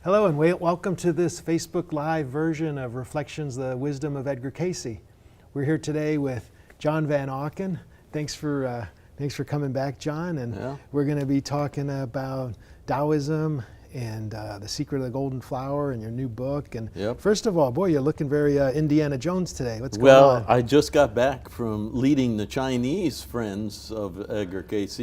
Hello and welcome to this Facebook Live version of Reflections, the Wisdom of Edgar Cayce. We're here today with John Van Auken. Thanks for coming back, John. And we're going to be talking about Taoism and the secret of the golden flower and your new book. And first of all, boy, you're looking very Indiana Jones today. What's going on? Well, I just got back from leading the Chinese friends of Edgar Cayce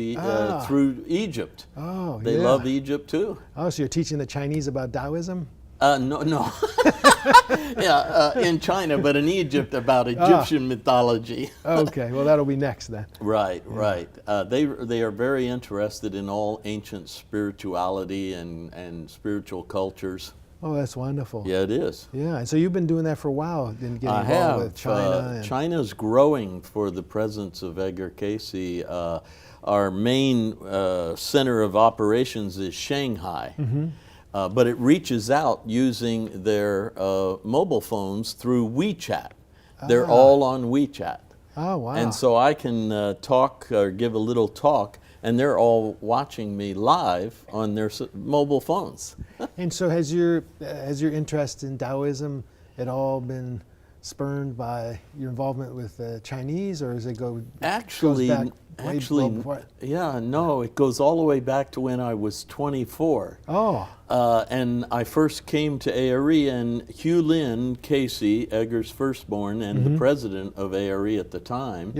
through Egypt. Oh, they love Egypt too. Oh, so you're teaching the Chinese about Taoism? No. In China, but in Egypt about Egyptian mythology. Okay, well that'll be next then. Right. They are very interested in all ancient spirituality and spiritual cultures. Oh, that's wonderful. Yeah, it is. Yeah, and so you've been doing that for a while, and getting involved with China. China's growing for the presence of Edgar Cayce. Our main center of operations is Shanghai. Mm-hmm. But it reaches out using their mobile phones through WeChat. They're all on WeChat. Oh, wow. And so I can talk or give a little talk, and they're all watching me live on their mobile phones. And so has your interest in Taoism at all been spurned by your involvement with the Chinese, or does it go Actually, no, it goes all the way back to when I was 24. Oh. And I first came to 𝐸𝑑𝑔𝑒𝑒𝑟, and Q-Lin Cayce, Edgar's firstborn and the president of 𝐸𝑑𝑔𝑒𝑟 at the time,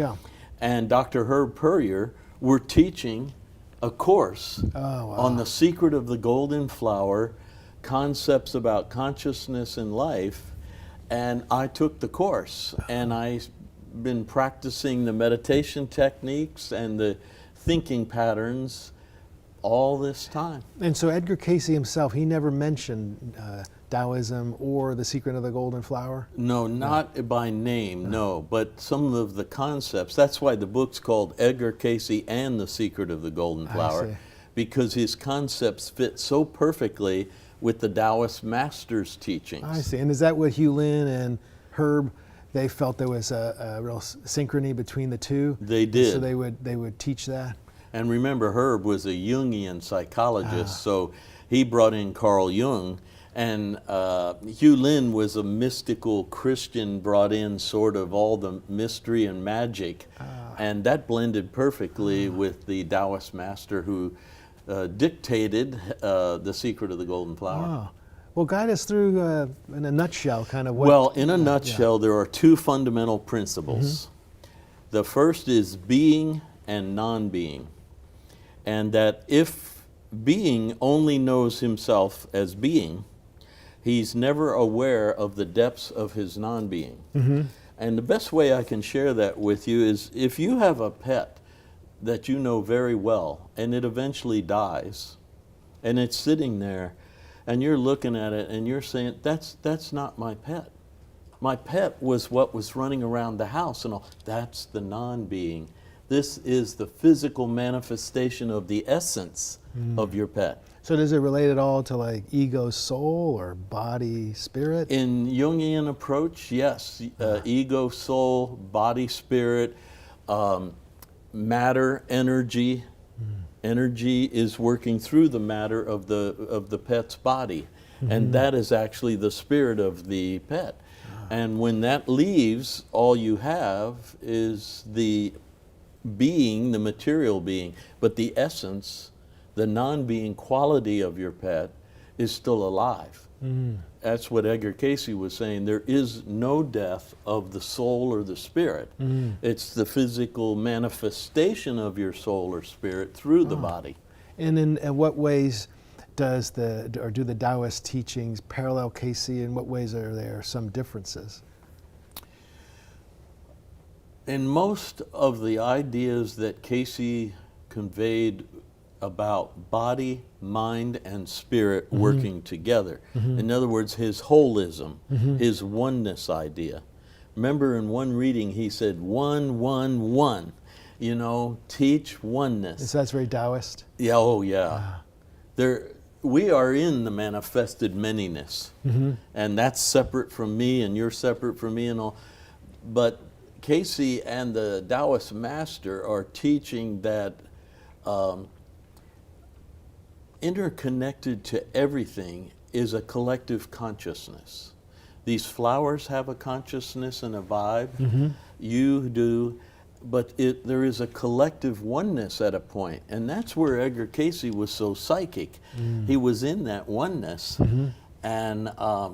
and Dr. Herb Puryear were teaching a course on the secret of the golden flower, concepts about consciousness and life, and I took the course, and I've been practicing the meditation techniques and the thinking patterns all this time. And so Edgar Cayce himself, he never mentioned Taoism or the secret of the golden flower? No, not by name, no, but some of the concepts. That's why the book's called Edgar Cayce and the Secret of the Golden Flower, because his concepts fit so perfectly with the Taoist master's teachings. I see. And is that what Q-Lin and Herb, they felt there was a real synchrony between the two? They did. So they would teach that? And remember, Herb was a Jungian psychologist, so he brought in Carl Jung, and Q-Lin was a mystical Christian, brought in sort of all the mystery and magic, and that blended perfectly with the Taoist master who dictated the secret of the golden flower. Wow. Well, guide us through, in a nutshell, kind of what... Well, in a nutshell, there are two fundamental principles. The first is being and non-being. And that if being only knows himself as being, he's never aware of the depths of his non-being. And the best way I can share that with you is if you have a pet that you know very well, and it eventually dies, and it's sitting there, and you're looking at it and you're saying, that's not my pet. My pet was what was running around the house and all. That's the non-being. This is the physical manifestation of the essence of your pet. So does it relate at all to like ego, soul, or body, spirit? In Jungian approach, yes. Ego, soul, body, spirit, matter, energy. Energy is working through the matter of the pet's body, and that is actually the spirit of the pet. And when that leaves, all you have is the being, the material being, but the essence, the non-being quality of your pet is still alive. That's what Edgar Cayce was saying. There is no death of the soul or the spirit. It's the physical manifestation of your soul or spirit through the body. And in what ways do the Taoist teachings parallel Cayce? In what ways are there some differences? In most of the ideas that Cayce conveyed about body, mind, and spirit working together. In other words, his holism, his oneness idea. Remember in one reading he said, one, one, one. You know, teach oneness. So that's very Taoist? Yeah, oh yeah. We are in the manifested manyness. And that's separate from me, and you're separate from me and all. But Cayce and the Taoist master are teaching that interconnected to everything is a collective consciousness. These flowers have a consciousness and a vibe. You do. But there is a collective oneness at a point, and that's where Edgar Cayce was so psychic. He was in that oneness, and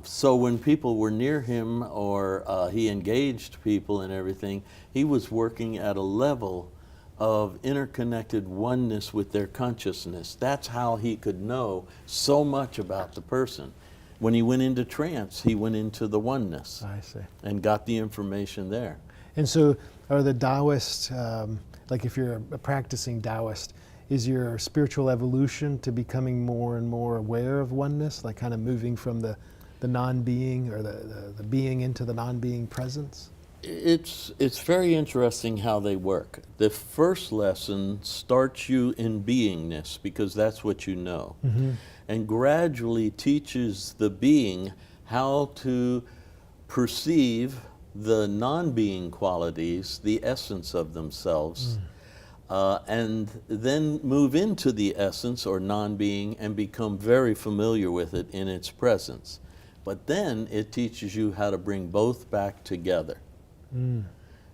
so when people were near him or he engaged people and everything, he was working at a level of interconnected oneness with their consciousness. That's how he could know so much about the person. When he went into trance, he went into the oneness. I see. And got the information there. And so are the Taoists, like if you're a practicing Taoist, is your spiritual evolution to becoming more and more aware of oneness, like kind of moving from the non-being or the being into the non-being presence? It's very interesting how they work. The first lesson starts you in beingness because that's what you know, and gradually teaches the being how to perceive the non-being qualities, the essence of themselves, and then move into the essence or non-being and become very familiar with it in its presence. But then it teaches you how to bring both back together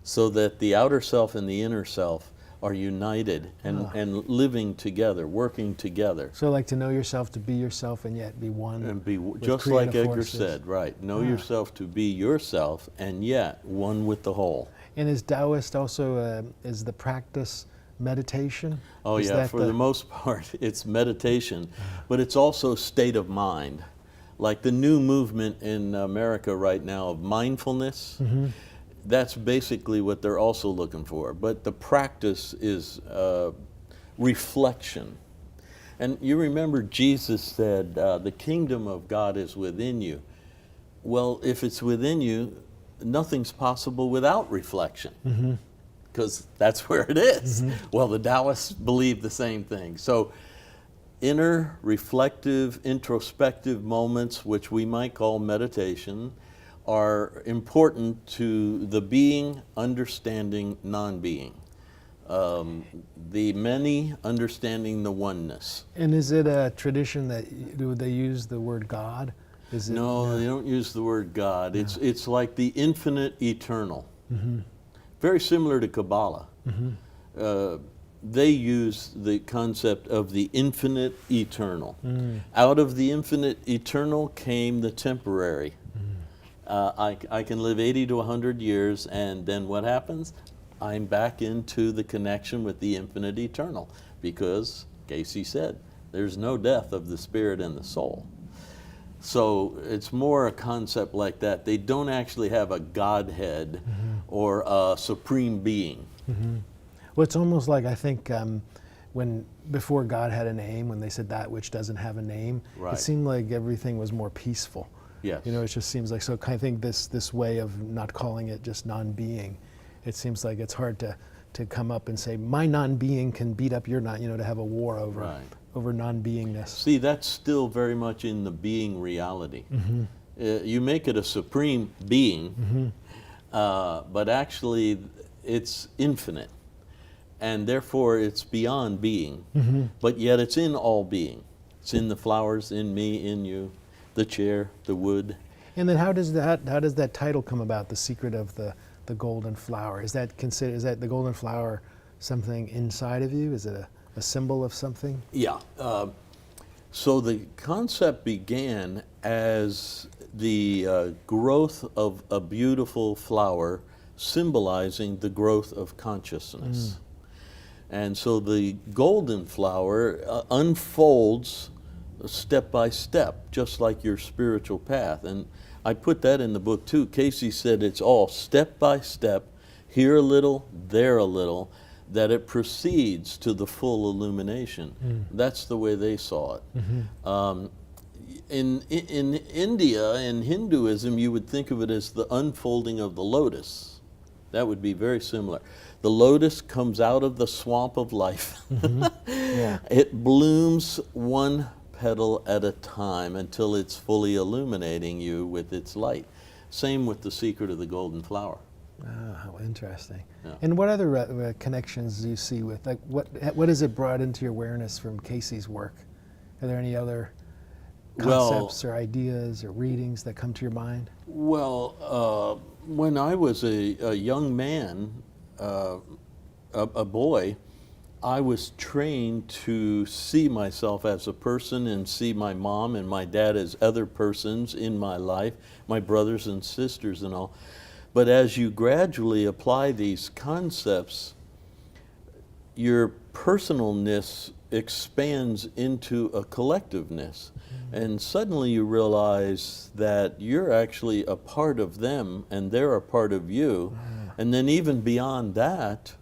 so that the outer self and the inner self are united and living together, working together. So like to know yourself, to be yourself, and yet be one. And be with just like creative Edgar forces. said, right? Know yourself to be yourself, and yet one with the whole. And is Taoist also is the practice meditation? Oh Is yeah, that for the most part, it's meditation, but it's also state of mind. Like the new movement in America right now of mindfulness. That's basically what they're also looking for. But the practice is reflection. And you remember Jesus said, the kingdom of God is within you. Well, if it's within you, nothing's possible without reflection, because that's where it is. Well, the Taoists believe the same thing. So inner, reflective, introspective moments, which we might call meditation, are important to the being understanding non-being. The many understanding the oneness. And is it a tradition that do they use the word God? Is it, No, they don't use the word God. It's like the infinite eternal. Very similar to Kabbalah. They use the concept of the infinite eternal. Out of the infinite eternal came the temporary. I can live 80 to 100 years, and then what happens? I'm back into the connection with the infinite eternal, because Cayce said, there's no death of the spirit and the soul. So it's more a concept like that. They don't actually have a Godhead or a supreme being. Well, it's almost like, I think, when before God had a name, when they said that which doesn't have a name, Right. it seemed like everything was more peaceful. Yes. You know, it just seems like, so I think this way of not calling it just non-being, it seems like it's hard to come up and say, my non-being can beat up your non, you know, to have a war over, over non-beingness. See, that's still very much in the being reality. You make it a supreme being, but actually it's infinite, and therefore it's beyond being, but yet it's in all being. It's in the flowers, in me, in you, the chair, the wood. And then how does that title come about, The Secret of the Golden Flower? Is that the golden flower something inside of you? Is it a symbol of something? Yeah. So the concept began as the growth of a beautiful flower symbolizing the growth of consciousness. And so the golden flower unfolds step by step, just like your spiritual path. And I put that in the book too. Cayce said it's all step by step, here a little, there a little, that it proceeds to the full illumination. That's the way they saw it. In India, in Hinduism, you would think of it as the unfolding of the lotus. That would be very similar. The lotus comes out of the swamp of life. It blooms one petal at a time until it's fully illuminating you with its light. Same with the secret of the golden flower. Ah, how interesting. Yeah. And what other connections do you see with, like, what has it brought into your awareness from Cayce's work? Are there any other concepts or ideas or readings that come to your mind? Well, when I was a young man, a boy, I was trained to see myself as a person and see my mom and my dad as other persons in my life, my brothers and sisters and all. But as you gradually apply these concepts, your personalness expands into a collectiveness. And suddenly you realize that you're actually a part of them and they're a part of you. And then even beyond that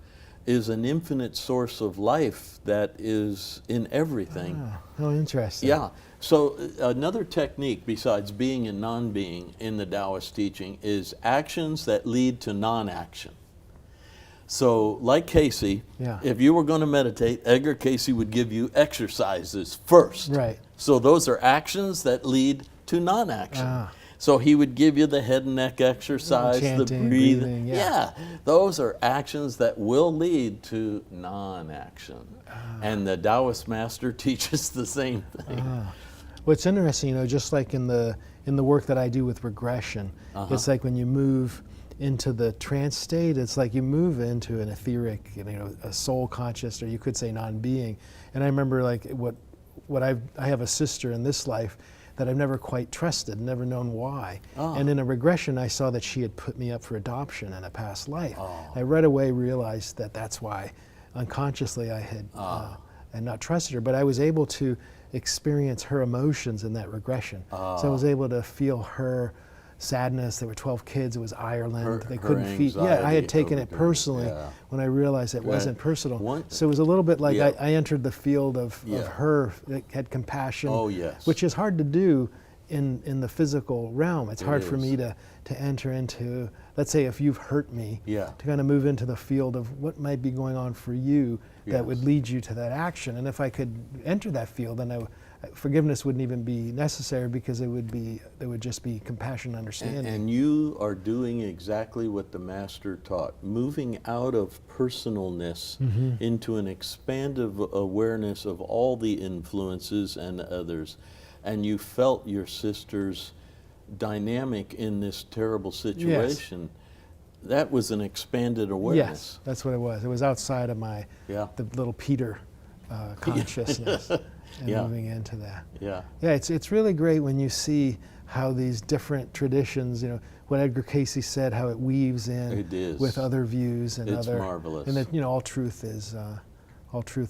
is an infinite source of life that is in everything. How interesting. Yeah. So another technique besides being and non-being in the Taoist teaching is actions that lead to non-action. So like Cayce, if you were going to meditate, Edgar Cayce would give you exercises first. Right. So those are actions that lead to non-action. So he would give you the head and neck exercise, chanting, the breathing. yeah. Those are actions that will lead to non-action. And the Taoist master teaches the same thing. Well, it's interesting, just like in the work that I do with regression, it's like when you move into the trance state, it's like you move into an etheric, a soul conscious, or you could say non-being. And I remember like I have a sister in this life that I've never quite trusted, never known why. And in a regression, I saw that she had put me up for adoption in a past life. I right away realized that that's why unconsciously I had not trusted her, but I was able to experience her emotions in that regression. So I was able to feel her sadness. There were 12 kids. It was Ireland. They couldn't feed. Yeah, I had taken it personally when I realized it wasn't personal. So it was a little bit like I entered the field of her that had compassion, which is hard to do in the physical realm. It's hard for me to enter into, let's say if you've hurt me, to kind of move into the field of what might be going on for you that would lead you to that action. And if I could enter that field, then forgiveness wouldn't even be necessary, because there would just be compassion and understanding. And you are doing exactly what the master taught, moving out of personalness into an expansive awareness of all the influences and others. And you felt your sister's dynamic in this terrible situation. That was an expanded awareness. Yes, that's what it was. It was outside of the little Peter consciousness. And moving into that. Yeah, it's really great when you see how these different traditions, what Edgar Cayce said, how it weaves in with other views and it's marvelous. And that all truth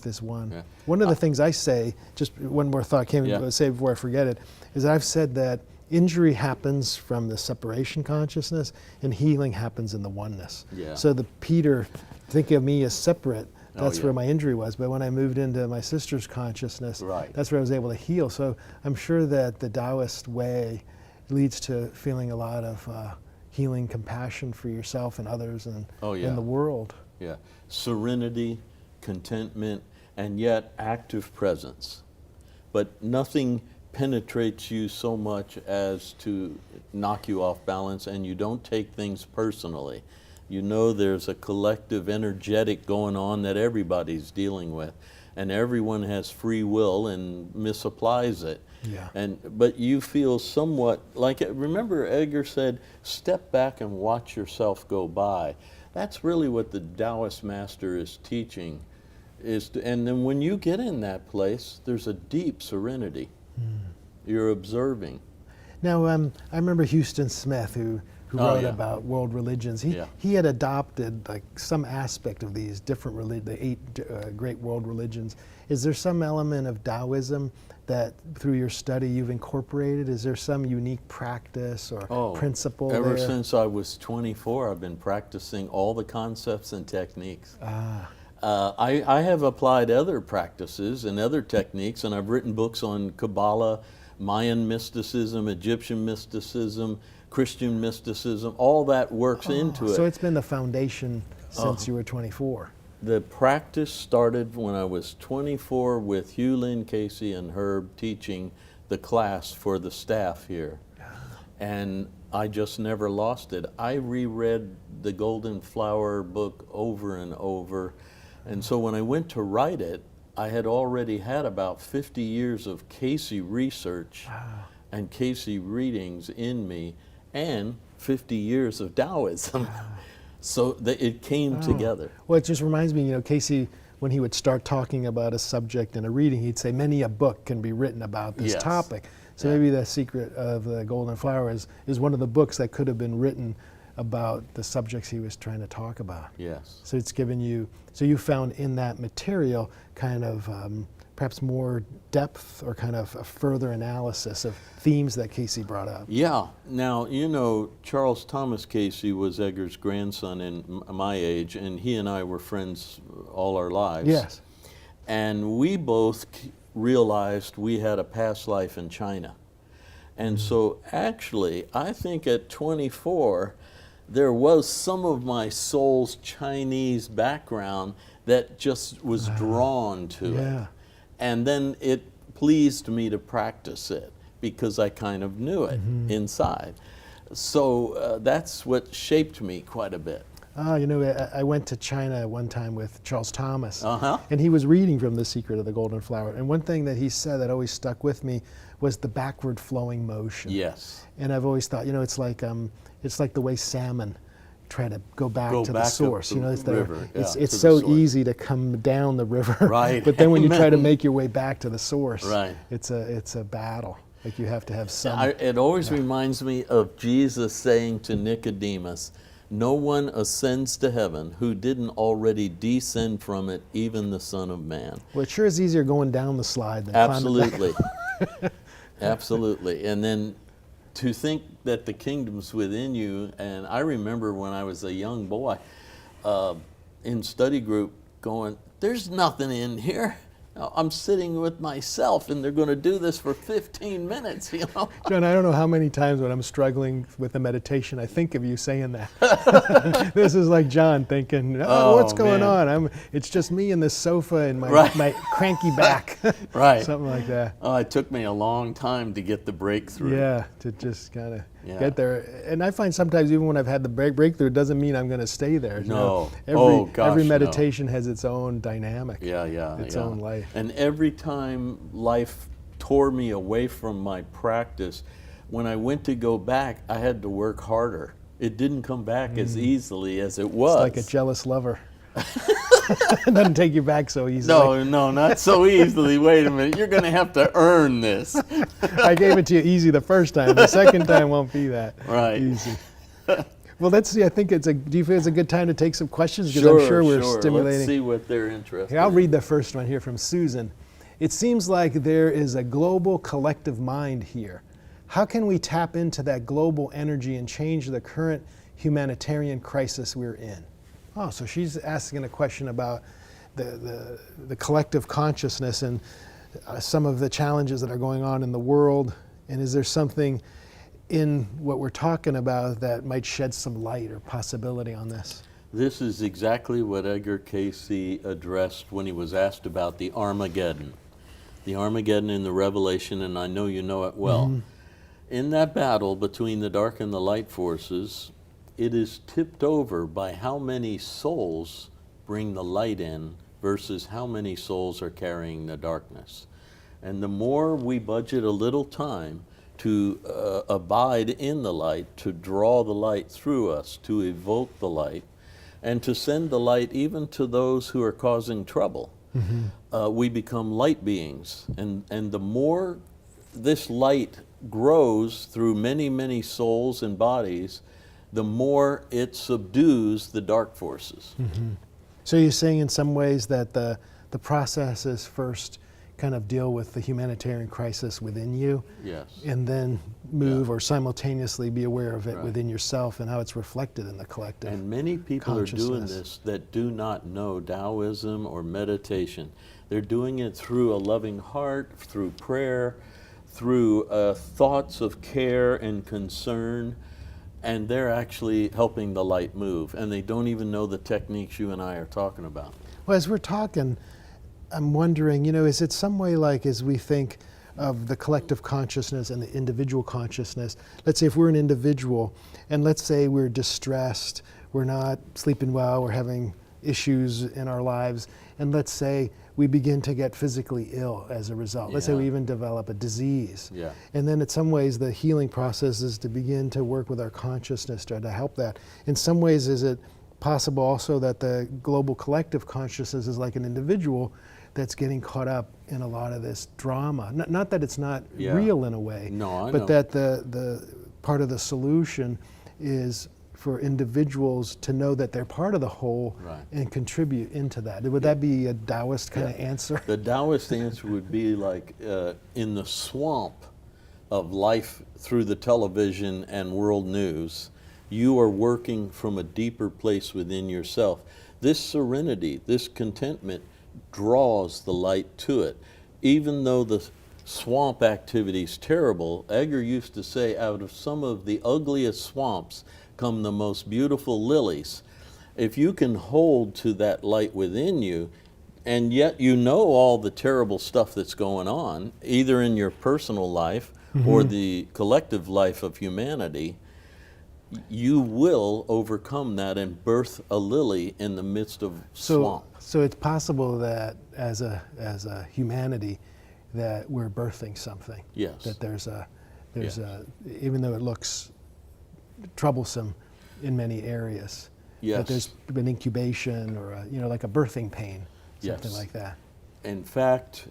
is one. One of the things I say, just one more thought came to say before I forget it, is I've said that injury happens from the separation consciousness and healing happens in the oneness. So the Peter, think of me as separate. That's where my injury was. But when I moved into my sister's consciousness, that's where I was able to heal. So I'm sure that the Taoist way leads to feeling a lot of healing compassion for yourself and others and in the world. Serenity, contentment, and yet active presence. But nothing penetrates you so much as to knock you off balance, and you don't take things personally. You know there's a collective energetic going on that everybody's dealing with, and everyone has free will and misapplies it. But you feel somewhat like, remember Edgar said, step back and watch yourself go by. That's really what the Taoist master is teaching. And then when you get in that place, there's a deep serenity. You're observing. Now, I remember Houston Smith, who wrote about world religions. He had adopted like some aspect of these different the 8 great world religions. Is there some element of Taoism that through your study you've incorporated? Is there some unique practice or principle ever there? Since I was 24, I've been practicing all the concepts and techniques. I have applied other practices and other techniques, and I've written books on Kabbalah, Mayan mysticism, Egyptian mysticism, Christian mysticism, all that works into it. So it's been the foundation since you were 24. The practice started when I was 24 with 𝐸𝑑𝑔𝑎𝑟 Cayce and Herb teaching the class for the staff here. And I just never lost it. I reread the Golden Flower book over and over. And so when I went to write it, I had already had about 50 years of Cayce research and Cayce readings in me, and 50 years of Taoism. So it came together. Well, it just reminds me, Cayce, when he would start talking about a subject in a reading, he'd say, many a book can be written about this topic. So maybe the secret of the Golden Flower is one of the books that could have been written about the subjects he was trying to talk about. Yes. So it's given you, so you found in that material kind of perhaps more depth or kind of a further analysis of themes that Cayce brought up. Yeah. Now, Charles Thomas Cayce was Edgar's grandson in my age, and he and I were friends all our lives. Yes. And we both realized we had a past life in China. And so actually, I think at 24, there was some of my soul's Chinese background that just was drawn to it. And then it pleased me to practice it because I kind of knew it inside. So that's what shaped me quite a bit. I went to China one time with Charles Thomas, and he was reading from The Secret of the Golden Flower. And one thing that he said that always stuck with me was the backward flowing motion. Yes. And I've always thought, it's like the way salmon try to go back to the source. It's so easy to come down the river, right? But then when you try to make your way back to the source, right, it's a battle. Like you have to have some. It always reminds me of Jesus saying to Nicodemus, "No one ascends to heaven who didn't already descend from it, even the Son of Man." Well, it sure is easier going down the slide than absolutely, climbing back. Absolutely. And then to think that the kingdom's within you, and I remember when I was a young boy in study group going, "There's nothing in here. I'm sitting with myself and they're going to do this for 15 minutes, John, I don't know how many times when I'm struggling with a meditation, I think of you saying that. This is like John thinking, what's going on? It's just me and this sofa and my cranky back. Right. Something like that. Oh, it took me a long time to get the breakthrough. Yeah, to just kind of get there. And I find sometimes even when I've had the breakthrough, it doesn't mean I'm going to stay there. No. Every meditation has its own dynamic. Its own life. And every time life tore me away from my practice, when I went to go back, I had to work harder. It didn't come back as easily as it was. It's like a jealous lover. It doesn't take you back so easily. No, not so easily. Wait a minute, you're going to have to earn this. I gave it to you easy the first time. The second time won't be that easy. Well, let's see. I think do you feel it's a good time to take some questions? Because I'm sure we're stimulating. Let's see what they're interested in. I'll read the first one here from Susan. It seems like there is a global collective mind here. How can we tap into that global energy and change the current humanitarian crisis we're in? Oh, so she's asking a question about the collective consciousness and some of the challenges that are going on in the world. And is there something in what we're talking about that might shed some light or possibility on this? This is exactly what Edgar Cayce addressed when he was asked about the Armageddon. The Armageddon in the Revelation, and I know you know it well. In that battle between the dark and the light forces, it is tipped over by how many souls bring the light in versus how many souls are carrying the darkness. And the more we budget a little time to abide in the light, to draw the light through us, to evoke the light, and to send the light even to those who are causing trouble, we become light beings. And the more this light grows through many, many souls and bodies, the more it subdues the dark forces. So you're saying in some ways that the process is first kind of deal with the humanitarian crisis within you, and then move or simultaneously be aware of it within yourself and how it's reflected in the collective. And many people are doing this that do not know Taoism or meditation. They're doing it through a loving heart, through prayer, through thoughts of care and concern, and they're actually helping the light move, and they don't even know the techniques you and I are talking about. Well, as we're talking, I'm wondering, is it some way like as we think of the collective consciousness and the individual consciousness, let's say if we're an individual and let's say we're distressed, we're not sleeping well, we're having issues in our lives, and let's say we begin to get physically ill as a result. Let's say Yeah. we even develop a disease. Yeah. And then in some ways the healing process is to begin to work with our consciousness to help that. In some ways, is it possible also that the global collective consciousness is like an individual that's getting caught up in a lot of this drama? Not that it's not Yeah. real in a way, No, I but know. that the part of the solution is for individuals to know that they're part of the whole Right. and contribute into that. Would that be a Taoist kind of answer? The Taoist answer would be like in the swamp of life through the television and world news, you are working from a deeper place within yourself. This serenity, this contentment draws the light to it. Even though the swamp activity is terrible, Edgar used to say, out of some of the ugliest swamps come the most beautiful lilies. If you can hold to that light within you, and yet you know all the terrible stuff that's going on, either in your personal life or the collective life of humanity, you will overcome that and birth a lily in the midst of swamp. So it's possible that as a humanity that we're birthing something. Yes. That there's Yes. even though it looks troublesome in many areas, Yes. that there's been incubation or like a birthing pain, something Yes. like that. In fact,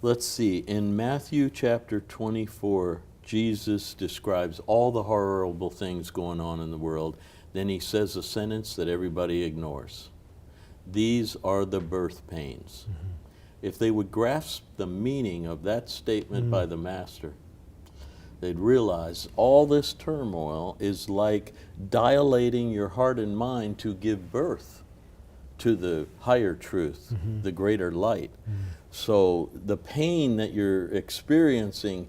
let's see, in Matthew chapter 24, Jesus describes all the horrible things going on in the world. Then he says a sentence that everybody ignores. These are the birth pains. If they would grasp the meaning of that statement by the Master, they'd realize all this turmoil is like dilating your heart and mind to give birth to the higher truth, the greater light. So the pain that you're experiencing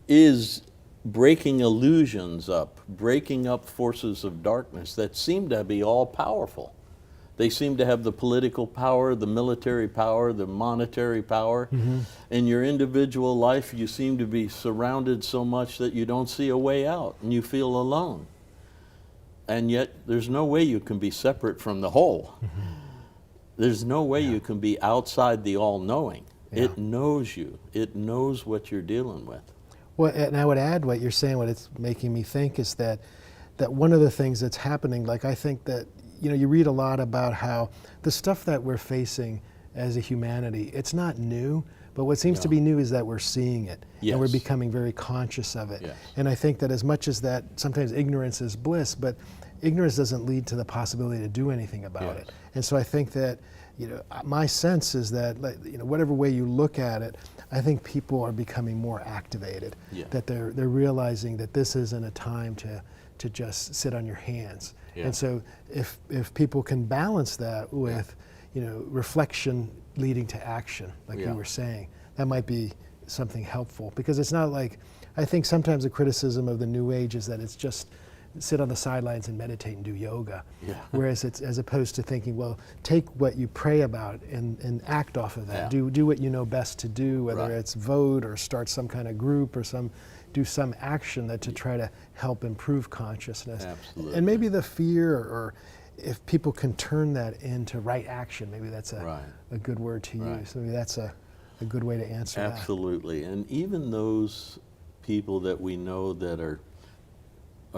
is breaking illusions up, breaking up forces of darkness that seem to be all powerful. They seem to have the political power, the military power, the monetary power. In your individual life, you seem to be surrounded so much that you don't see a way out and you feel alone. And yet, there's no way you can be separate from the whole. There's no way you can be outside the all-knowing. It knows you. It knows what you're dealing with. Well, and I would add what you're saying, what it's making me think is that one of the things that's happening, like I think that, you read a lot about how the stuff that we're facing as a humanity, it's not new, but what seems to be new is that we're seeing it, and we're Yes. becoming very conscious of it. Yes. And I think that as much as that, sometimes ignorance is bliss, but ignorance doesn't lead to the possibility to do anything about Yes. it. And so I think that, my sense is that, whatever way you look at it, I think people are becoming more activated. Yeah. That they're realizing that this isn't a time to just sit on your hands. Yeah. And so if people can balance that with, reflection leading to action, like you were saying, that might be something helpful. Because it's not like, I think sometimes the criticism of the New Age is that it's just sit on the sidelines and meditate and do yoga. Yeah. Whereas it's, as opposed to thinking, well, take what you pray about and act off of that. Yeah. Do what you know best to do, whether Right. it's vote or start some kind of group or do some action that to try to help improve consciousness. Absolutely. And maybe the fear, or if people can turn that into right action, maybe that's Right. a good word to Right. use. Maybe that's a good way to answer that. Absolutely. And even those people that we know that are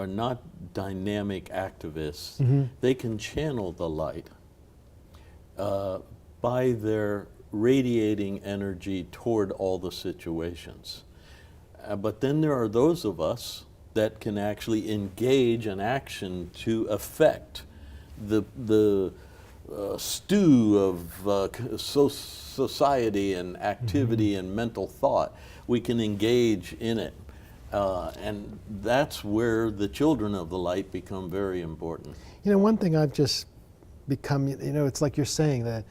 not dynamic activists, they can channel the light by their radiating energy toward all the situations. But then there are those of us that can actually engage in action to affect the stew of society and activity and mental thought. We can engage in it. And that's where the children of the light become very important. One thing I've just become, it's like you're saying that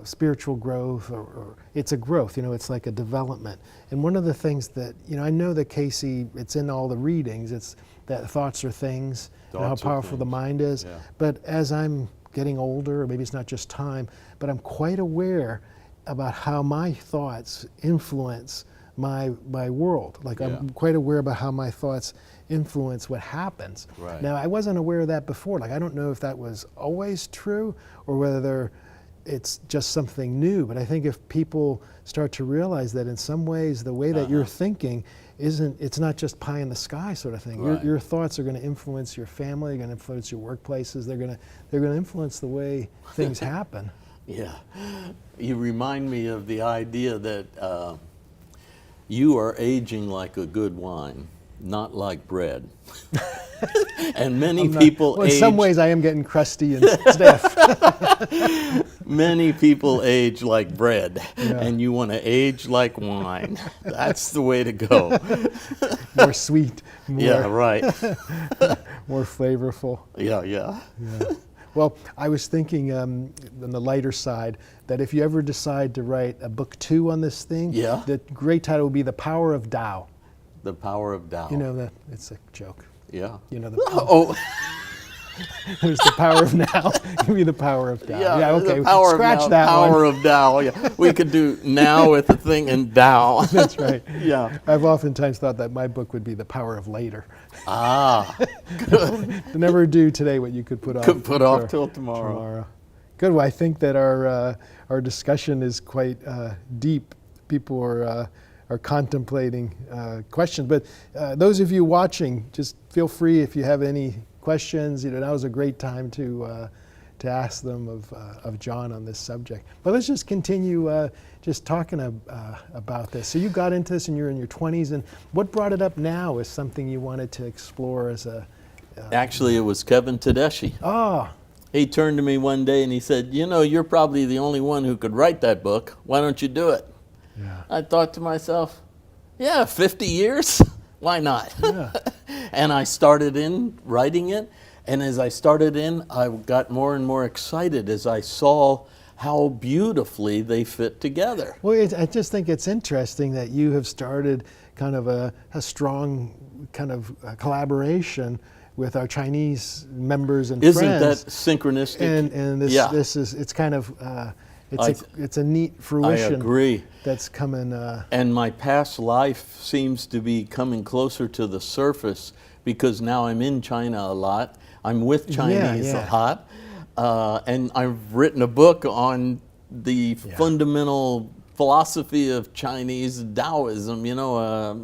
spiritual growth, or it's a growth, it's like a development. And one of the things that, I know that Cayce, it's in all the readings, it's that thoughts are things, and how Thoughts are powerful the things. mind is. Yeah. But as I'm getting older, or maybe it's not just time, but I'm quite aware about how my thoughts influence my world. Like I'm quite aware about how my thoughts influence what happens. Right. Now, I wasn't aware of that before. Like, I don't know if that was always true, or whether it's just something new. But I think if people start to realize that in some ways the way that you're thinking it's not just pie in the sky sort of thing. Right. Your thoughts are going to influence your family, they're going to influence your workplaces, they're going to influence the way things happen. Yeah. You remind me of the idea that you are aging like a good wine, not like bread. And many people in age. some ways I am getting crusty and stiff. Many people age like bread, Yeah. and you want to age like wine. That's the way to go. More sweet, more, Yeah, right. more flavorful. Yeah. Yeah. Well, I was thinking on the lighter side that if you ever decide to write a book 2 on this thing, Yeah. the great title would be The Power of Tao. The power of Tao. You know that it's a joke. Yeah. You know Oh, there's the power of now. Give me the power of Tao. yeah. Okay. The power Scratch of now, that power one. of Tao. Yeah. We could do now with the thing and Tao. That's right. Yeah. I've oftentimes thought that my book would be The Power of Later. Ah. To never do today what you could put off. Could put off till tomorrow. Good. Well, I think that our discussion is quite deep. People are contemplating questions. But those of you watching, just feel free if you have any questions. Now is a great time to ask them of John on this subject. But let's just continue just talking about this. So you got into this and you're in your 20s, and what brought it up now is something you wanted to explore as a... Actually, it was Kevin Tedeschi. Oh, He turned to me one day and he said, you're probably the only one who could write that book. Why don't you do it? yeah. I thought to myself, 50 years? Why not? Yeah. And I started in writing it. And as I started in, I got more and more excited as I saw how beautifully they fit together. Well, I just think it's interesting that you have started kind of a strong kind of collaboration with our Chinese members and Isn't friends. that synchronistic? And this is, it's kind of, it's a neat fruition. I agree. That's coming. And my past life seems to be coming closer to the surface because now I'm in China a lot. I'm with Chinese a lot. And I've written a book on the fundamental philosophy of Chinese Taoism.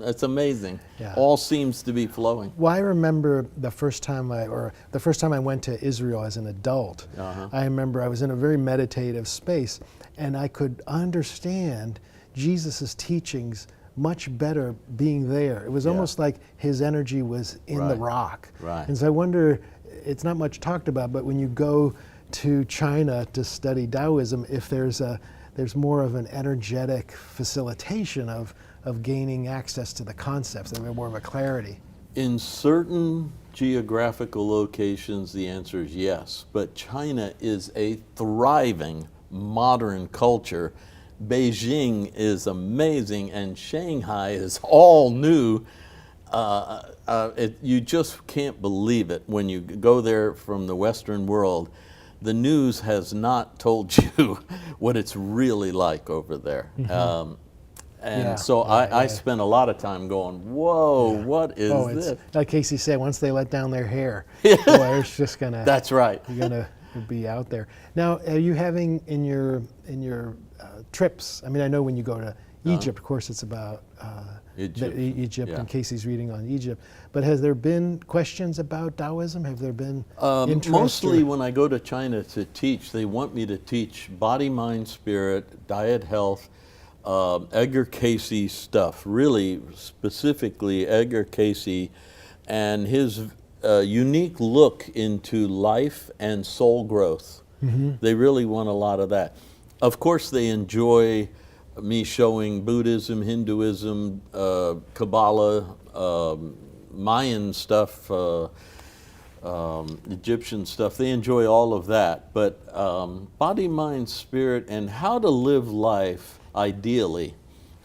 It's amazing. Yeah. All seems to be flowing. Well, I remember the first time I went to Israel as an adult. I remember I was in a very meditative space, and I could understand Jesus' teachings much better being there. It was almost like his energy was in the rock. Right. And so I wonder, it's not much talked about, but when you go to China to study Taoism, if there's more of an energetic facilitation of gaining access to the concepts, there's more of a clarity. In certain geographical locations, the answer is yes, but China is a thriving modern culture. Beijing is amazing, and Shanghai is all new. You just can't believe it when you go there from the Western world. The news has not told you what it's really like over there. I spent a lot of time going, whoa, what is this? Like Casey said, once they let down their hair, boy, it's just gonna. That's right. You're gonna be out there. Now, are you having in your trips? I mean, I know when you go to Egypt, of course, it's about Egypt, and Casey's reading on Egypt. But has there been questions about Taoism? Have there been interest? Mostly when I go to China to teach, they want me to teach body, mind, spirit, diet, health, Edgar Cayce stuff, really specifically Edgar Cayce and his unique look into life and soul growth. They really want a lot of that. Of course, they enjoy me showing Buddhism, Hinduism, Kabbalah, Mayan stuff, Egyptian stuff. They enjoy all of that. But body, mind, spirit, and how to live life ideally,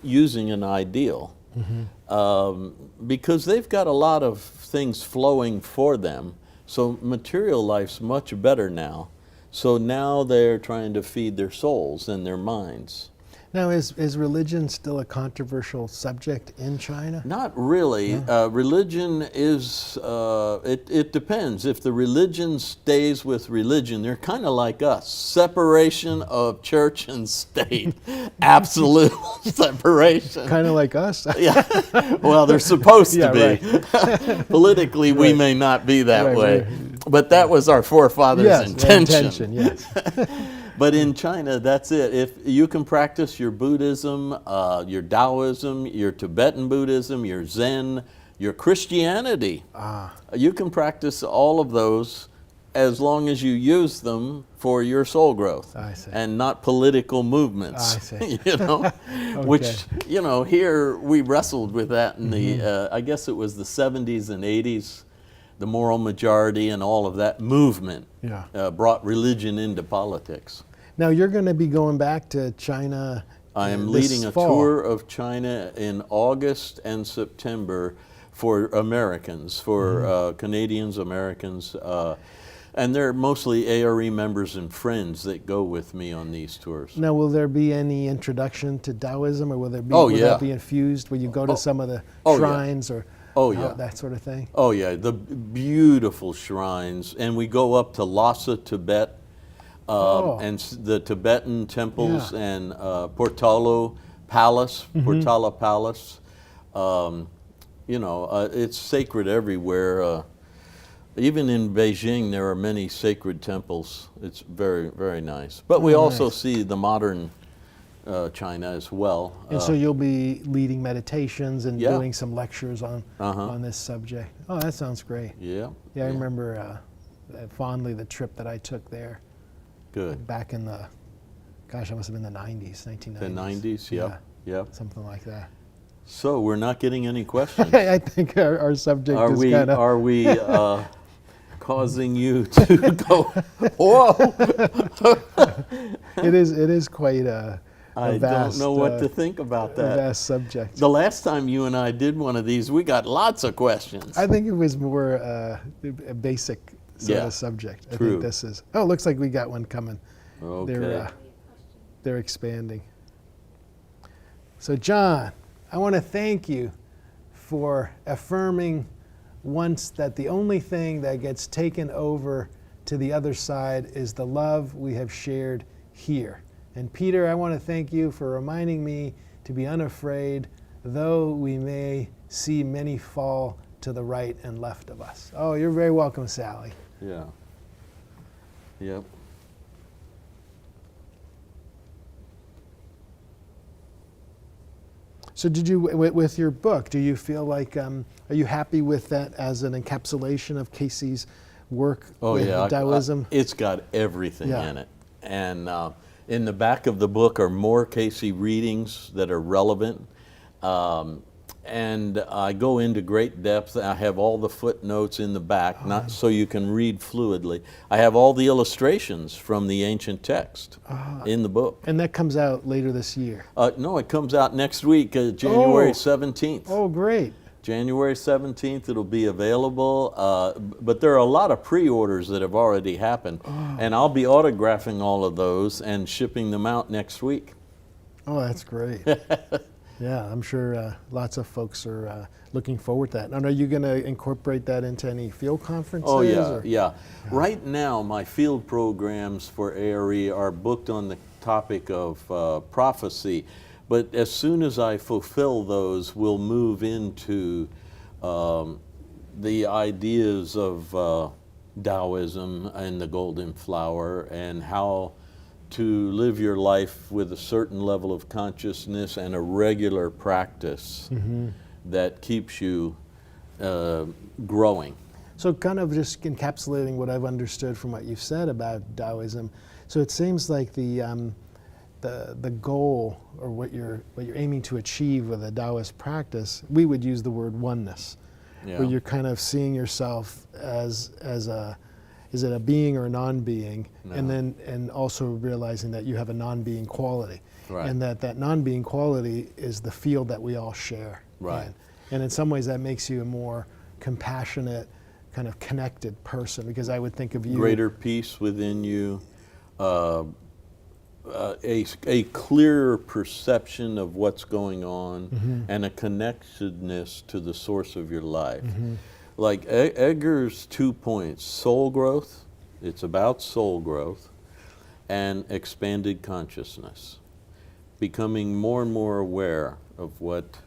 using an ideal. Because they've got a lot of things flowing for them. So material life's much better now. So now they're trying to feed their souls and their minds. Now, is religion still a controversial subject in China? Not really. Religion is, it depends. If the religion stays with religion, they're kind of like us. Separation of church and state. Absolute separation. Kind of like us? Yeah. Well, they're supposed to be. Right. Politically, we may not be that way. But that was our forefathers' intention. Yes. But in China, that's it. If you can practice your Buddhism, your Taoism, your Tibetan Buddhism, your Zen, your Christianity, you can practice all of those as long as you use them for your soul growth. I see. And not political movements. I see. You know, Okay. which, you know, here we wrestled with that in the, I guess it was the 70s and 80s. The moral majority and all of that movement brought religion into politics. Now you're going to be going back to China. I am this leading a fall. tour of China in August and September for Americans, for Canadians, Americans, and they're mostly ARE members and friends that go with me on these tours. Now, will there be any introduction to Taoism, or will there be? Oh, will yeah. that be infused? Will you go to some of the shrines or? Oh, yeah. That sort of thing? Oh, yeah, the beautiful shrines. And we go up to Lhasa, Tibet, and the Tibetan temples and Portala Palace, Portala Palace. You know, it's sacred everywhere. Even in Beijing, there are many sacred temples. It's very, very nice. But we also see the modern China as well. And so you'll be leading meditations and doing some lectures on this subject. Oh, that sounds great. Yeah. Yeah, I remember fondly the trip that I took there. Good. Back in the, gosh, it must have been the 90s, 1990s. The 90s, yep. Yep. Something like that. So we're not getting any questions. I think our subject is kind of... Are we causing you to go, whoa? It is quite a I vast, don't know what to think about that. A vast subject. The last time you and I did one of these, we got lots of questions. I think it was more a basic sort of subject. True. I think this is. Oh, it looks like we got one coming. Okay. They're expanding. So, John, I want to thank you for affirming once that the only thing that gets taken over to the other side is the love we have shared here. And Peter, I want to thank you for reminding me to be unafraid, though we may see many fall to the right and left of us. Oh, you're very welcome, Sally. Yeah. Yep. So did you, with your book, do you feel like, are you happy with that as an encapsulation of Cayce's work with Taoism? It's got everything in it. And in the back of the book are more Cayce readings that are relevant. And I go into great depth. I have all the footnotes in the back, not so you can read fluidly. I have all the illustrations from the ancient text in the book. And that comes out later this year? No, it comes out next week, January 17th. Oh, great. January 17th, it'll be available, but there are a lot of pre-orders that have already happened, and I'll be autographing all of those and shipping them out next week. Oh, that's great. Yeah, I'm sure lots of folks are looking forward to that. And are you going to incorporate that into any field conferences? Oh, yeah, yeah. Right now, my field programs for ARE are booked on the topic of prophecy. But as soon as I fulfill those, we'll move into the ideas of Taoism and the golden flower and how to live your life with a certain level of consciousness and a regular practice that keeps you growing. So kind of just encapsulating what I've understood from what you've said about Taoism. So it seems like the goal, or what you're aiming to achieve with a Taoist practice, we would use the word oneness, where you're kind of seeing yourself as a, is it a being or a non-being, and also realizing that you have a non-being quality, and that non-being quality is the field that we all share. Right. And in some ways that makes you a more compassionate, kind of connected person, because I would think of you. Greater peace within you. a clearer perception of what's going on and a connectedness to the source of your life. Like Edgar's 2 points, soul growth, it's about soul growth, and expanded consciousness, becoming more and more aware of what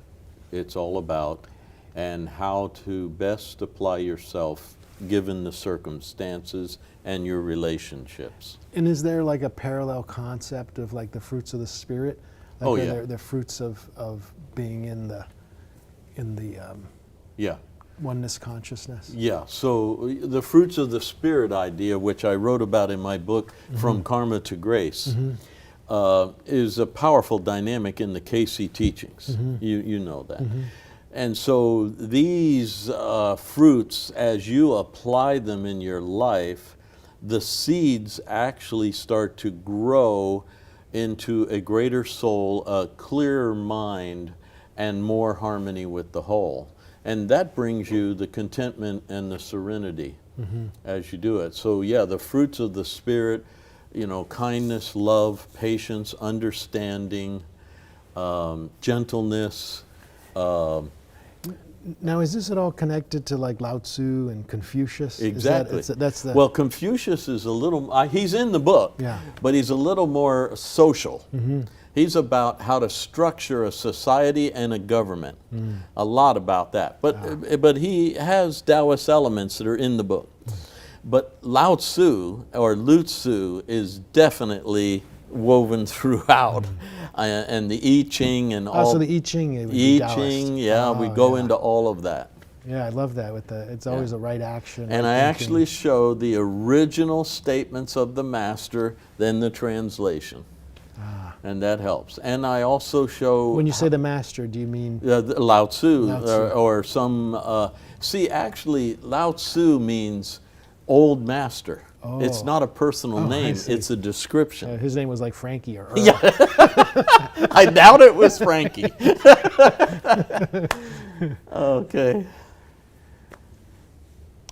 it's all about and how to best apply yourself given the circumstances and your relationships. And is there like a parallel concept of like the fruits of the Spirit? Like Oh, are yeah. there the fruits of being in the Yeah. oneness consciousness? Yeah, so the fruits of the Spirit idea, which I wrote about in my book, From Karma to Grace, is a powerful dynamic in the Cayce teachings. You know that. And so these fruits, as you apply them in your life, the seeds actually start to grow into a greater soul, a clearer mind, and more harmony with the whole. And that brings you the contentment and the serenity as you do it. So yeah, the fruits of the Spirit, you know, kindness, love, patience, understanding, gentleness. Now, is this at all connected to like Lao Tzu and Confucius? Exactly. That's the Well, Confucius is a little, he's in the book, Yeah. but he's a little more social. He's about how to structure a society and a government. A lot about that. But he has Taoist elements that are in the book. But Lao Tzu, or Lu Tzu, is definitely woven throughout. And the I Ching and all. so the I Ching. It would be I Taoist. Ching, yeah, we Oh, go yeah. into all of that. Yeah, I love that. It's always the right action. And right I thinking. actually show the original statements of the master, then the translation. And that helps. And I also show When you say the master, do you mean? Lao Tzu, Lao Tzu. or some, see, actually, Lao Tzu means old master. It's Oh. not a personal I name, see. it's a description. His name was like Frankie or Earl. Yeah. I doubt it was Frankie. Okay.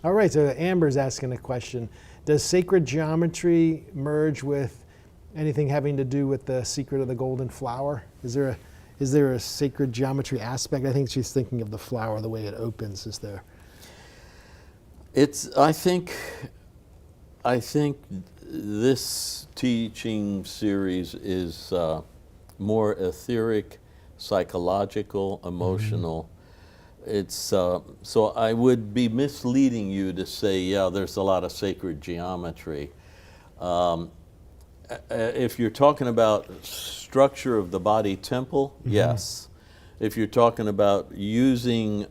All right, so Amber's asking a question. Does sacred geometry merge with anything having to do with the secret of the golden flower? Is there a sacred geometry aspect? I think she's thinking of the flower, the way it opens. Is there? I think this teaching series is more etheric, psychological, emotional. It's so I would be misleading you to say, yeah, there's a lot of sacred geometry. If you're talking about structure of the body temple, yes. If you're talking about using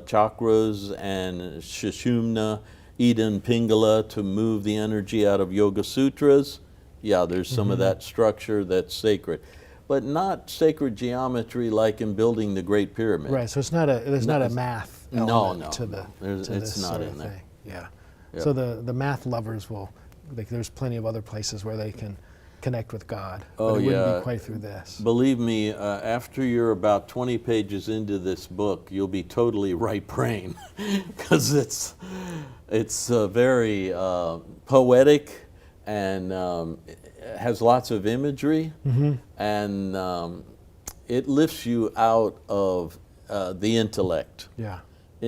chakras and Sushumna, Ida and Pingala to move the energy out of Yoga Sutras, yeah, there's some of that structure that's sacred. But not sacred geometry like in building the Great Pyramid. Right, so there's not a math element no, to no. this It's not sort in of there. thing. Yeah. Yeah. So the math lovers will, like, there's plenty of other places where they can connect with God, but Oh, it wouldn't yeah. be quite through this. Believe me, after you're about 20 pages into this book, you'll be totally right brain, because it's very poetic and it has lots of imagery, and it lifts you out of the intellect,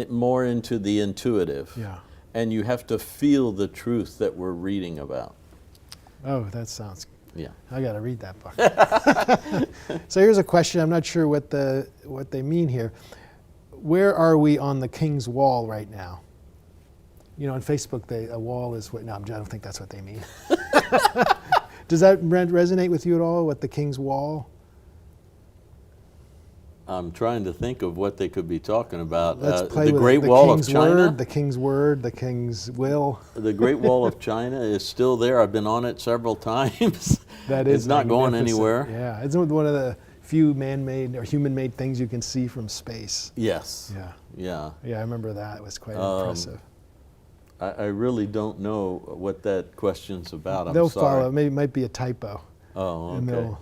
more into the intuitive, and you have to feel the truth that we're reading about. Oh, that sounds. Yeah. I got to read that book. So here's a question. I'm not sure what they mean here. Where are we on the King's Wall right now? You know, on Facebook, a wall is what. No, I don't think that's what they mean. Does that resonate with you at all? What the King's Wall? I'm trying to think of what they could be talking about. Let's play the with Great it. Wall King's of China. Word, the King's Word, the King's Will. The Great Wall of China is still there. I've been on it several times. That is It's not going magnificent. anywhere. Yeah, it's one of the few man-made or human-made things you can see from space. Yes. Yeah. Yeah. Yeah, I remember that. It was quite impressive. I really don't know what that question's about. They'll I'm sorry. follow. Maybe it might be a typo. Oh, okay. And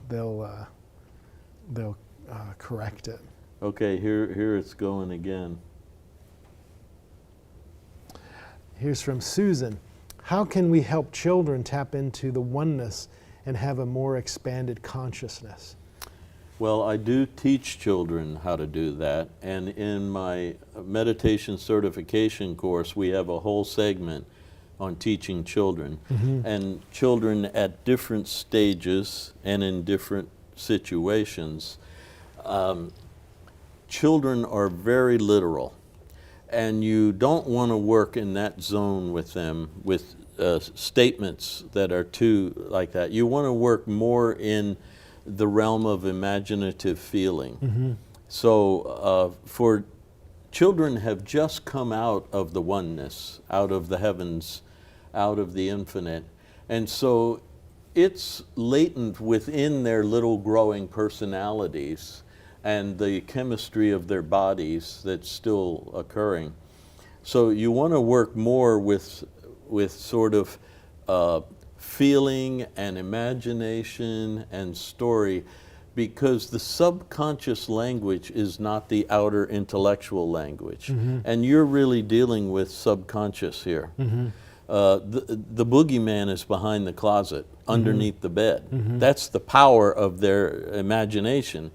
they'll correct it. Okay, here it's going again. Here's from Susan. How can we help children tap into the oneness and have a more expanded consciousness? Well, I do teach children how to do that, and in my meditation certification course, we have a whole segment on teaching children. And children at different stages and in different situations, children are very literal, and you don't want to work in that zone with them with statements that are too like that. You want to work more in the realm of imaginative feeling. So for children have just come out of the oneness, out of the heavens, out of the infinite, and so it's latent within their little growing personalities and the chemistry of their bodies that's still occurring. So you want to work more with sort of feeling and imagination and story, because the subconscious language is not the outer intellectual language. And you're really dealing with subconscious here. The boogeyman is behind the closet, underneath the bed. That's the power of their imagination.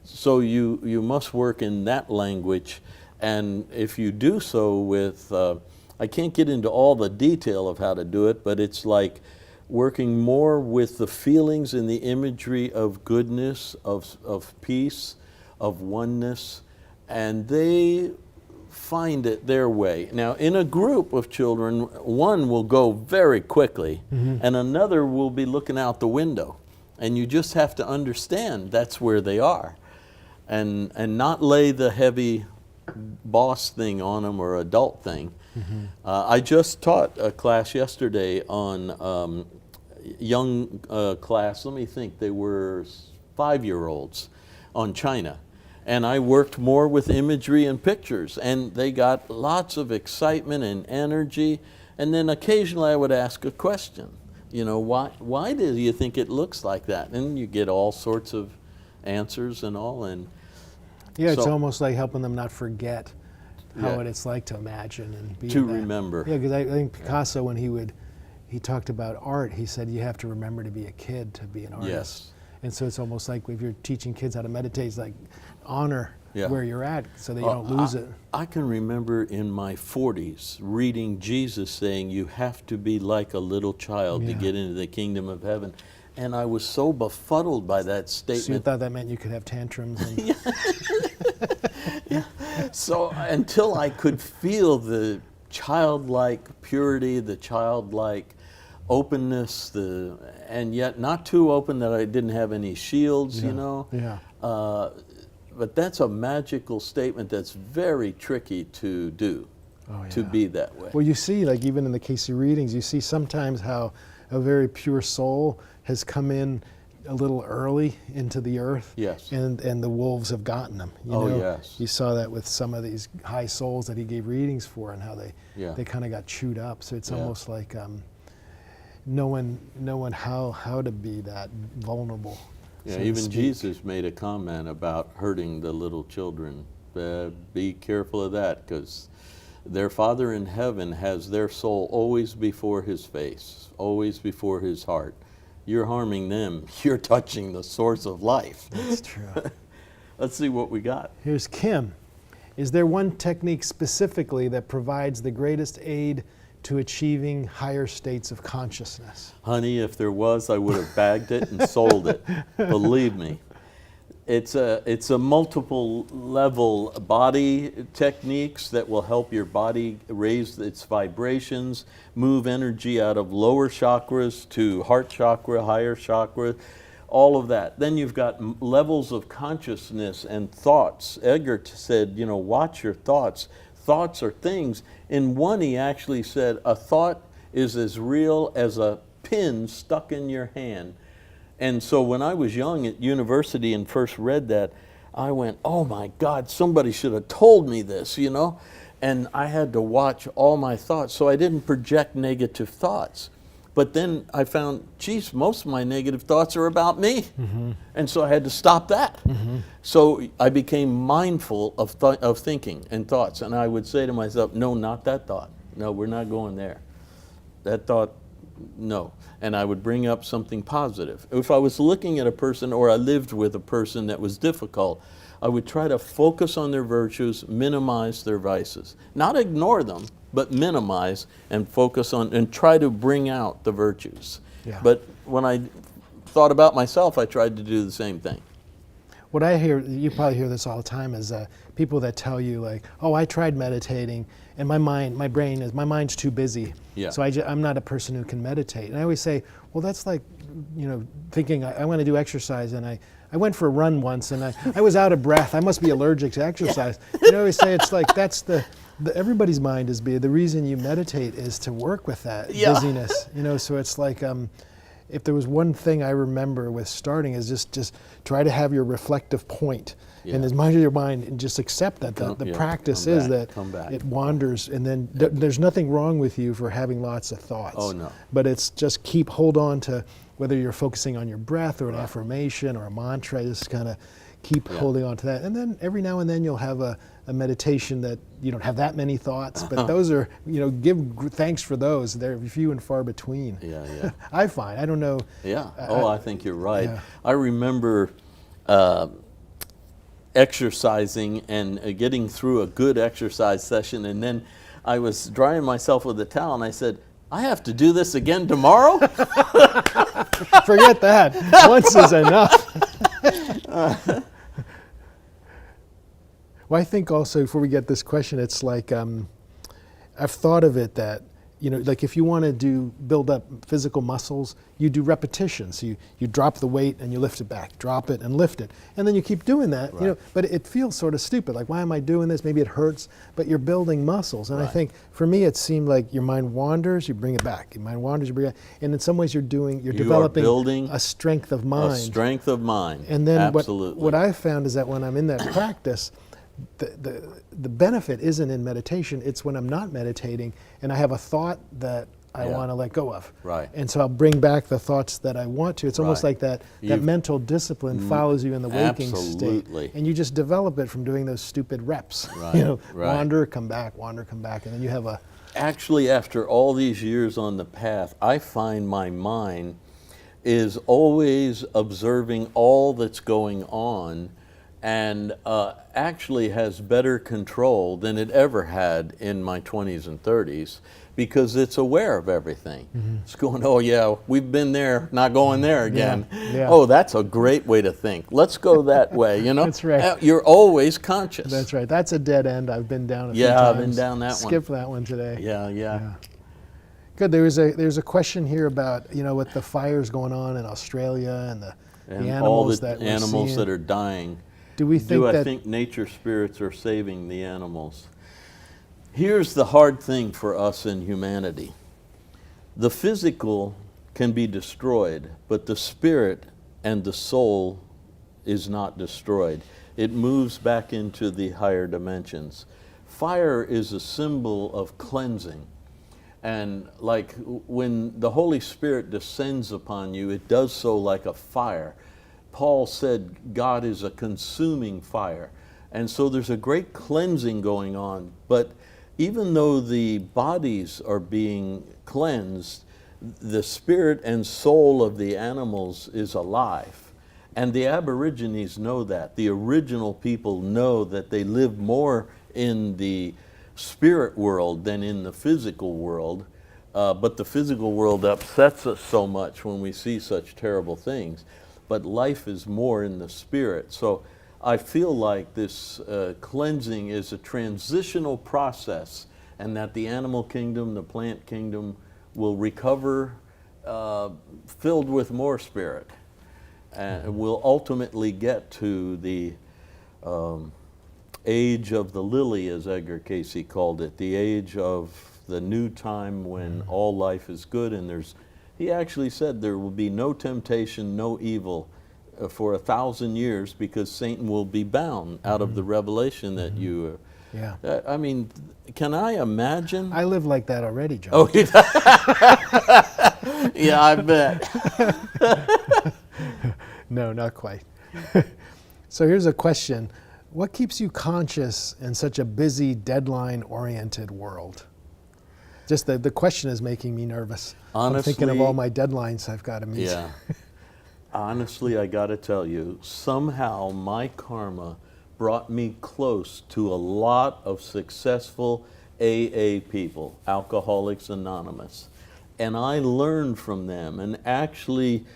So you must work in that language, and if you do so with, I can't get into all the detail of how to do it, but it's like working more with the feelings and the imagery of goodness, of peace, of oneness, and they find it their way. Now, in a group of children, one will go very quickly, and another will be looking out the window. And you just have to understand that's where they are, and not lay the heavy boss thing on them or adult thing. I just taught a class yesterday on young class, let me think, they were 5-year-olds, on China. And I worked more with imagery and pictures, and they got lots of excitement and energy. And then occasionally I would ask a question, you know, why do you think it looks like that? And you get all sorts of answers and all. And yeah, it's almost like helping them not forget how it's like to imagine and be to remember. Yeah, because I think Picasso, when he talked about art, he said you have to remember to be a kid to be an artist. Yes. And so it's almost like if you're teaching kids how to meditate, it's like honor where you're at so that you don't lose it. I can remember in my 40s reading Jesus saying you have to be like a little child to get into the kingdom of heaven. And I was so befuddled by that statement. So you thought that meant you could have tantrums? And So until I could feel the childlike purity, the childlike openness, and yet not too open that I didn't have any shields, you know. But that's a magical statement that's very tricky to do, to be that way. Well, you see, like even in the Cayce readings, you see sometimes how a very pure soul has come in a little early into the earth. Yes. And the wolves have gotten them. You know? Yes. You saw that with some of these high souls that he gave readings for, and how they kind of got chewed up. So it's almost like knowing how to be that vulnerable. Yeah, so even Jesus made a comment about hurting the little children. Be careful of that, because their Father in heaven has their soul always before his face, always before his heart. You're harming them, you're touching the source of life. That's true. Let's see what we got. Here's Kim. Is there one technique specifically that provides the greatest aid to achieving higher states of consciousness? Honey, if there was, I would have bagged it and sold it. Believe me. It's a multiple level body techniques that will help your body raise its vibrations, move energy out of lower chakras to heart chakra, higher chakra, all of that. Then you've got levels of consciousness and thoughts. Edgar said, you know, watch your thoughts. Thoughts are things. In one, he actually said, a thought is as real as a pin stuck in your hand. And so when I was young at university and first read that, I went, oh my God, somebody should have told me this, you know? And I had to watch all my thoughts, so I didn't project negative thoughts. But then I found, geez, most of my negative thoughts are about me. And so I had to stop that. So I became mindful of thinking and thoughts. And I would say to myself, no, not that thought. No, we're not going there. That thought no. And I would bring up something positive. If I was looking at a person or I lived with a person that was difficult, I would try to focus on their virtues, minimize their vices. Not ignore them, but minimize and focus on and try to bring out the virtues. Yeah. But when I thought about myself, I tried to do the same thing. What I hear, you probably hear this all the time, is people that tell you like, oh, I tried meditating and my mind's too busy. Yeah. So I'm not a person who can meditate. And I always say, well, that's like, thinking I want to do exercise, and I went for a run once and I was out of breath. I must be allergic to exercise. Yeah. I always say it's like, that's everybody's mind is busy. The reason you meditate is to work with that busyness. So it's like, if there was one thing I remember with starting is just try to have your reflective point. Yeah. And as much as your mind, and just accept that the practice is that it wanders, and then there's nothing wrong with you for having lots of thoughts. Oh, no. But it's just hold on to whether you're focusing on your breath or an affirmation or a mantra, just kind of keep holding on to that. And then every now and then you'll have a meditation that you don't have that many thoughts, but those are, give thanks for those. They're few and far between. Yeah. I find, I don't know. Yeah, I think you're right. Yeah. I remember exercising and getting through a good exercise session, and then I was drying myself with a towel, and I said, I have to do this again tomorrow? Forget that. Once is enough. Well, I think also, before we get this question, it's like, I've thought of it that, like if you want to build up physical muscles, you do repetitions. You drop the weight and you lift it back, drop it and lift it. And then you keep doing that, but it feels sort of stupid. Like, why am I doing this? Maybe it hurts, but you're building muscles. And I think for me, it seemed like your mind wanders, you bring it back. Your mind wanders, you bring it back. And in some ways you're developing a strength of mind. A strength of mind. And then absolutely. What I've found is that when I'm in that practice, the benefit isn't in meditation, it's when I'm not meditating and I have a thought that I want to let go of. Right. And so I'll bring back the thoughts that I want to. It's almost like that mental discipline follows you in the waking state. And you just develop it from doing those stupid reps. Right. Wander, come back, and then you have a... Actually, after all these years on the path, I find my mind is always observing all that's going on, and actually has better control than it ever had in my 20s and 30s, because it's aware of everything. Mm-hmm. It's going, oh yeah, we've been there, not going there again. Yeah. Oh, that's a great way to think. Let's go that way, That's right. You're always conscious. That's right. That's a dead end. I've been down a few times. Yeah, I've been down that one. Skip that one today. Yeah. Good. There's a question here about, with the fires going on in Australia and the animals all the that we're animals seeing. that are dying. Do I think nature spirits are saving the animals? Here's the hard thing for us in humanity. The physical can be destroyed, but the spirit and the soul is not destroyed. It moves back into the higher dimensions. Fire is a symbol of cleansing. And like when the Holy Spirit descends upon you, it does so like a fire. Paul said God is a consuming fire. And so there's a great cleansing going on. But even though the bodies are being cleansed, the spirit and soul of the animals is alive. And the Aborigines know that. The original people know that they live more in the spirit world than in the physical world. But the physical world upsets us so much when we see such terrible things. But life is more in the spirit. So I feel like this cleansing is a transitional process, and that the animal kingdom, the plant kingdom will recover filled with more spirit. And we'll ultimately get to the age of the lily, as Edgar Cayce called it, the age of the new time when all life is good, and he actually said there will be no temptation, no evil for 1,000 years, because Satan will be bound out of the revelation that you... I mean, can I imagine? I live like that already, John. Oh, yeah, I bet. No, not quite. So here's a question. What keeps you conscious in such a busy, deadline-oriented world? Just the question is making me nervous. Honestly, I'm thinking of all my deadlines I've got to meet. Yeah. Honestly, I got to tell you, somehow my karma brought me close to a lot of successful AA people, Alcoholics Anonymous. And I learned from them and actually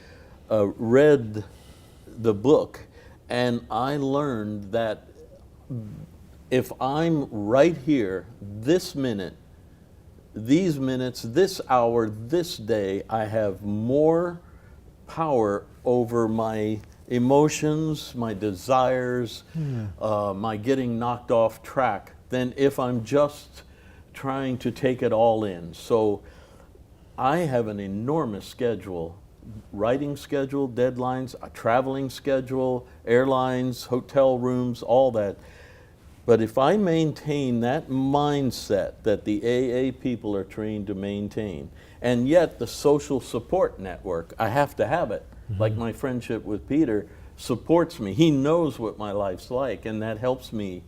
read the book. And I learned that if I'm right here, this minute, these minutes, this hour, this day, I have more power over my emotions, my desires, my getting knocked off track than if I'm just trying to take it all in. So I have an enormous schedule, writing schedule, deadlines, a traveling schedule, airlines, hotel rooms, all that. But if I maintain that mindset that the AA people are trained to maintain, and yet the social support network, I have to have it. Like my friendship with Peter supports me. He knows what my life's like, and that helps me.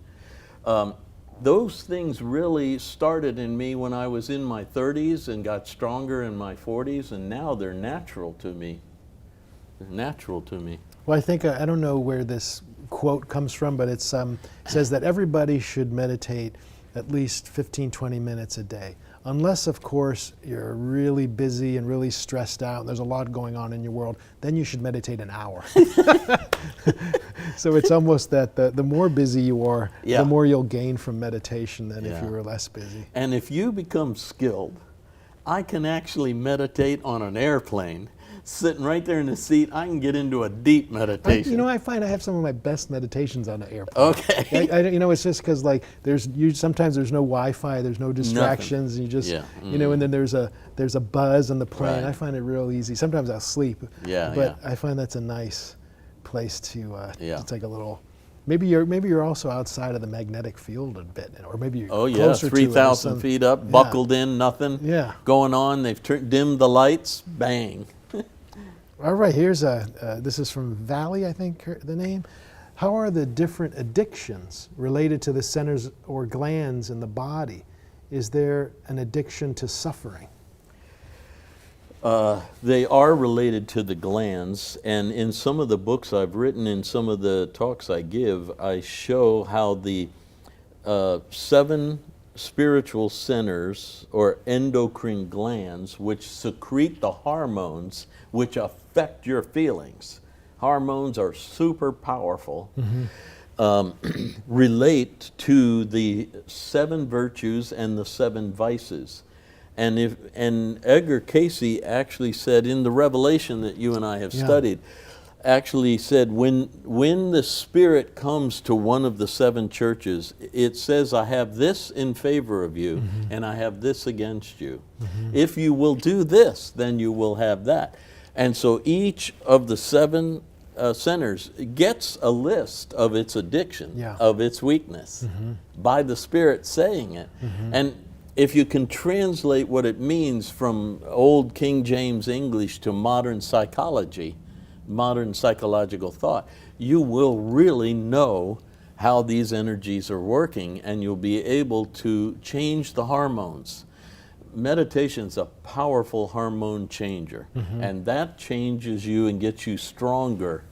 Those things really started in me when I was in my 30s and got stronger in my 40s, and now they're natural to me. They're natural to me. Well, I think, I don't know where this quote comes from, but it says that everybody should meditate at least 15, 20 minutes a day. Unless, of course, you're really busy and really stressed out, and there's a lot going on in your world, then you should meditate an hour. So it's almost that the more busy you are, the more you'll gain from meditation than if you were less busy. And if you become skilled, I can actually meditate on an airplane. Sitting right there in the seat, I can get into a deep meditation. I find I have some of my best meditations on the airplane. Okay. It's just because like sometimes there's no Wi-Fi, there's no distractions, and you just and then there's a buzz on the plane. I find it real easy. Sometimes I'll sleep. But I find that's a nice place to take a little. Maybe you're also outside of the magnetic field a bit, or maybe you're closer 3,000 feet up, buckled in, nothing going on. They've dimmed the lights, bang. All right, here's this is from Valley, I think the name. How are the different addictions related to the centers or glands in the body? Is there an addiction to suffering? They are related to the glands, and in some of the books I've written, in some of the talks I give, I show how the 7 spiritual centers or endocrine glands, which secrete the hormones which affect your feelings. Hormones are super powerful. Relate to the 7 virtues and the 7 vices. And Edgar Cayce actually said in the Revelation that you and I have studied, actually said when the Spirit comes to one of the 7 churches, it says, I have this in favor of you, and I have this against you. If you will do this, then you will have that. And so each of the 7 centers gets a list of its addiction, of its weakness, by the Spirit saying it. And if you can translate what it means from old King James English to modern psychology, modern psychological thought, you will really know how these energies are working, and you'll be able to change the hormones. Meditation's a powerful hormone changer, and that changes you and gets you stronger.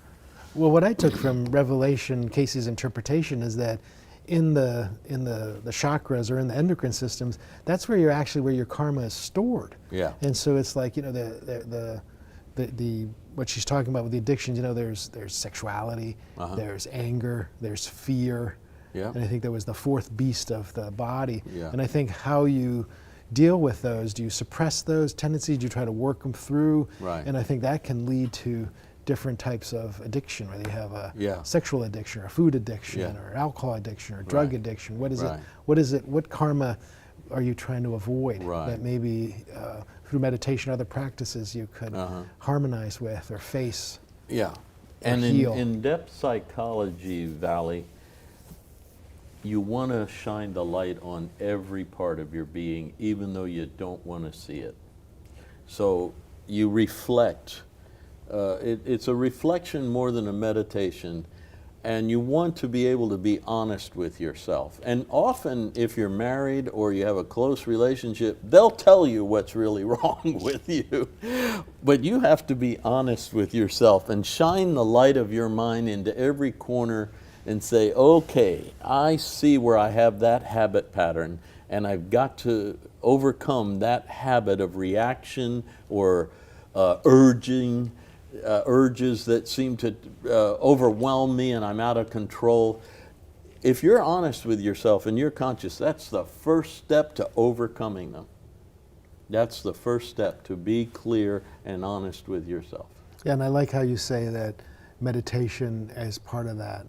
Well, what I took from Revelation, Cayce's interpretation, is that in the chakras or in the endocrine systems, that's where your karma is stored. And so it's like the what she's talking about with the addictions. There's sexuality, there's anger, there's fear, and I think that was the 4th beast of the body. And I think how you deal with those, do you suppress those tendencies? Do you try to work them through? And I think that can lead to different types of addiction, whether you have a sexual addiction or a food addiction or alcohol addiction or drug addiction. What is it? What karma are you trying to avoid that maybe through meditation or other practices you could harmonize with or face and heal? In depth psychology, Valley, you want to shine the light on every part of your being, even though you don't want to see it. So you reflect. It's a reflection more than a meditation And you want to be able to be honest with yourself. And often, if you're married or you have a close relationship, they'll tell you what's really wrong with you. But you have to be honest with yourself and shine the light of your mind into every corner and say, okay, I see where I have that habit pattern, and I've got to overcome that habit of reaction or urges that seem to overwhelm me and I'm out of control. If you're honest with yourself and you're conscious, that's the first step to overcoming them. That's the first step, to be clear and honest with yourself. Yeah, and I like how you say that meditation as part of that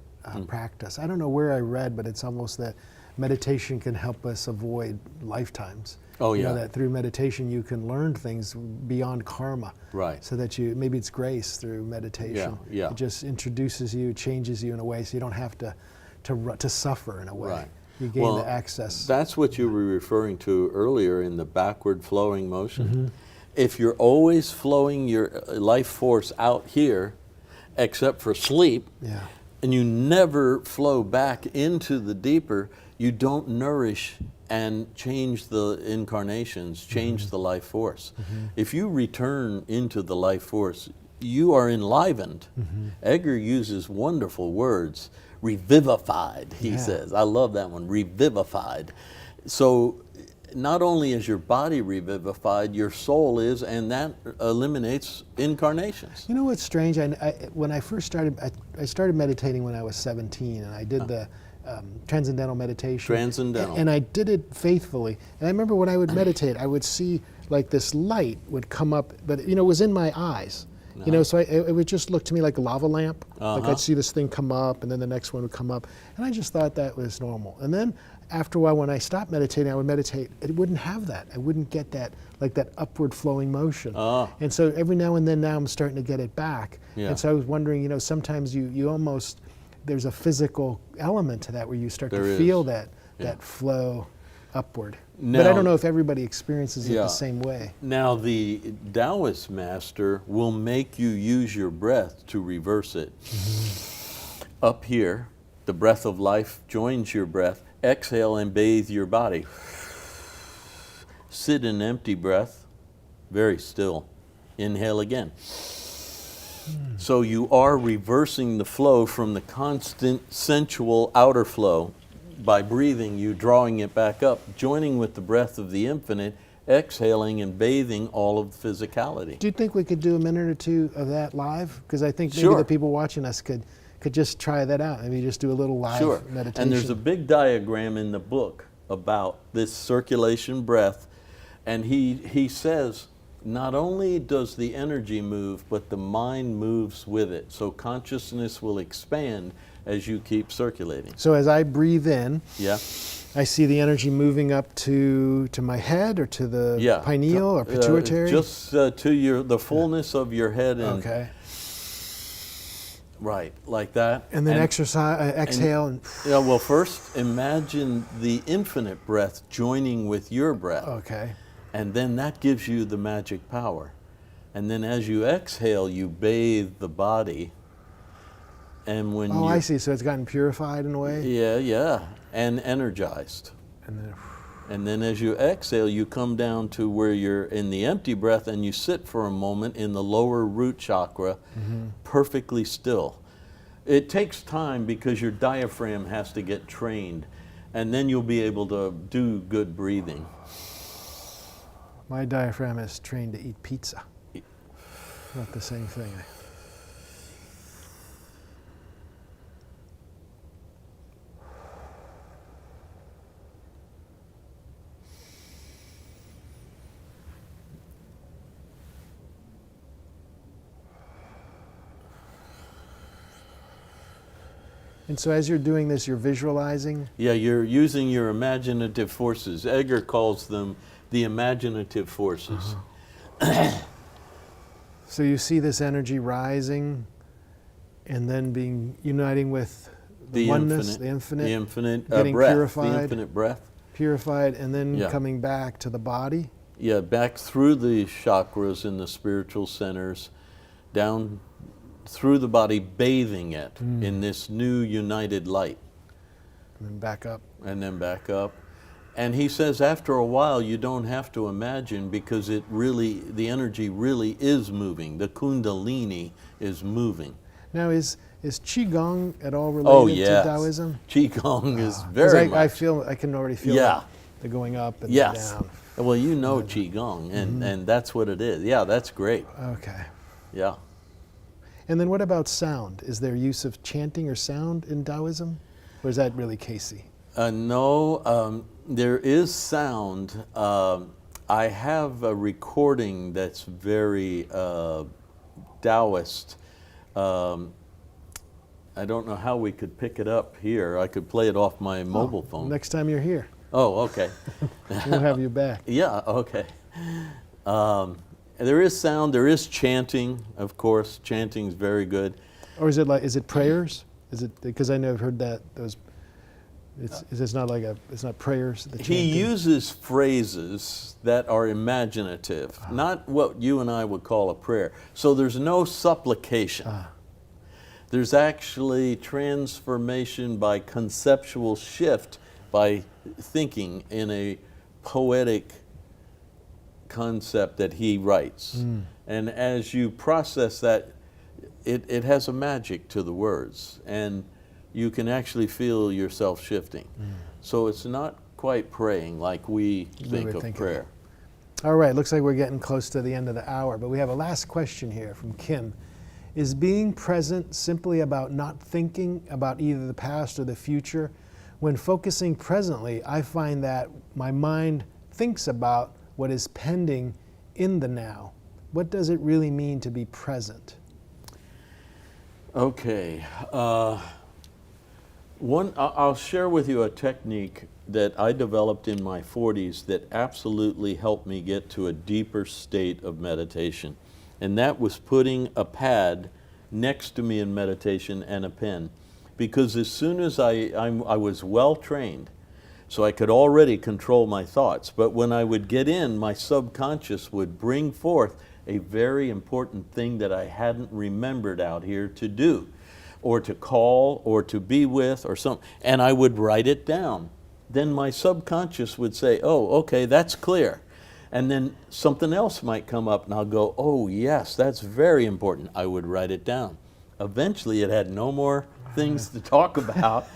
practice. I don't know where I read, but it's almost that meditation can help us avoid lifetimes. Oh, yeah. You know, that through meditation you can learn things beyond karma. Right. So that maybe it's grace through meditation. Yeah, yeah. It just introduces you, changes you in a way so you don't have to suffer in a way. Right. You gain the access. That's what you were referring to earlier in the backward flowing motion. If you're always flowing your life force out here, except for sleep, and you never flow back into the deeper, you don't nourish and change the incarnations, change the life force. If you return into the life force, you are enlivened. Edgar uses wonderful words. Revivified, he says. I love that one, revivified. So not only is your body revivified, your soul is, and that eliminates incarnations. You know what's strange? When I first started, I started meditating when I was 17, and I did the transcendental meditation. Transcendental. And I did it faithfully. And I remember when I would meditate, I would see like this light would come up, but you know, it was in my eyes. You know, so it would just look to me like a lava lamp. Like I'd see this thing come up, and then the next one would come up, and I just thought that was normal. And then after a while, when I stopped meditating, I would meditate. It wouldn't have that. I wouldn't get that, like that upward flowing motion. And so every now and then, now I'm starting to get it back. And so I was wondering, you know, sometimes you almost, there's a physical element to that where you start to feel that flow upward. Now, but I don't know if everybody experiences it the same way. Now the Taoist master will make you use your breath to reverse it. Up here, the breath of life joins your breath. Exhale and bathe your body. Sit in empty breath, very still. Inhale again. So you are reversing the flow from the constant sensual outer flow. By breathing, you drawing it back up, joining with the breath of the infinite, exhaling and bathing all of the physicality. Do you think we could do a minute or two of that live? Because I think maybe the people watching us could just try that out. Maybe just do a little live meditation. And there's a big diagram in the book about this circulation breath, and he says not only does the energy move, but the mind moves with it. So consciousness will expand as you keep circulating. So as I breathe in, I see the energy moving up to my head or to the pineal or pituitary? Just to the fullness of your head. And right, like that. And then exhale. Well, first imagine the infinite breath joining with your breath. And then that gives you the magic power. And then as you exhale, you bathe the body. And when I see. So it's gotten purified in a way? Yeah. And energized. And then as you exhale, you come down to where you're in the empty breath and you sit for a moment in the lower root chakra, perfectly still. It takes time because your diaphragm has to get trained, and then you'll be able to do good breathing. My diaphragm is trained to eat pizza. Not the same thing. And so as you're doing this, you're visualizing? Yeah, you're using your imaginative forces. Edgar calls them the imaginative forces. So you see this energy rising and then uniting with the oneness, the infinite, getting breath, purified, the infinite breath. Purified, and then coming back to the body? Yeah, back through the chakras in the spiritual centers, down through the body, bathing it in this new united light. And then back up. And then back up. And he says after a while you don't have to imagine, because it really, the energy really is moving. The Kundalini is moving. Now is Qigong at all related to Taoism? Qigong is very much. I can already feel the going up and down. Well, you know Qigong, and that's what it is. Yeah, that's great. Okay. Yeah. And then what about sound? Is there use of chanting or sound in Taoism? Or is that really Cayce? No, there is sound. I have a recording that's very Taoist. I don't know how we could pick it up here. I could play it off my mobile phone. Next time you're here. Oh, okay. We'll have you back. Yeah, okay. There is sound, there is chanting, of course. Chanting is very good. Or is it prayers? Is it, because I know I've heard that those, it's not prayers. He uses phrases that are imaginative, not what you and I would call a prayer. So there's no supplication. There's actually transformation by conceptual shift, by thinking in a poetic concept that he writes. And as you process that, it has a magic to the words, and you can actually feel yourself shifting. So it's not quite praying like we think of prayer. All right, looks like we're getting close to the end of the hour, but we have a last question here from Kim. Is being present simply about not thinking about either the past or the future? When focusing presently, I find that my mind thinks about what is pending in the now. What does it really mean to be present? Okay. I'll share with you a technique that I developed in my 40s that absolutely helped me get to a deeper state of meditation. And that was putting a pad next to me in meditation and a pen. Because as soon as I was well trained, so I could already control my thoughts. But when I would get in, my subconscious would bring forth a very important thing that I hadn't remembered out here to do, or to call, or to be with, or something. And I would write it down. Then my subconscious would say, oh, okay, that's clear. And then something else might come up and I'll go, oh yes, that's very important. I would write it down. Eventually it had no more things to talk about,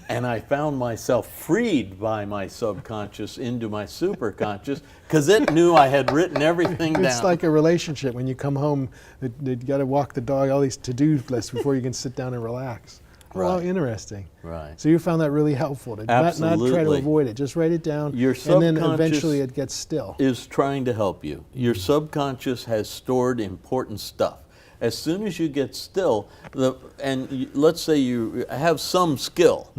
and I found myself freed by my subconscious into my superconscious, because it knew I had written everything down. It's like a relationship. When you come home, you got to walk the dog, all these to-do lists before you can sit down and relax. Right. Oh, interesting. Right. So you found that really helpful to not try to avoid it. Just write it down, Your and then eventually it gets still. Is trying to help you. Your subconscious has stored important stuff. As soon as you get still, let's say you have some skill,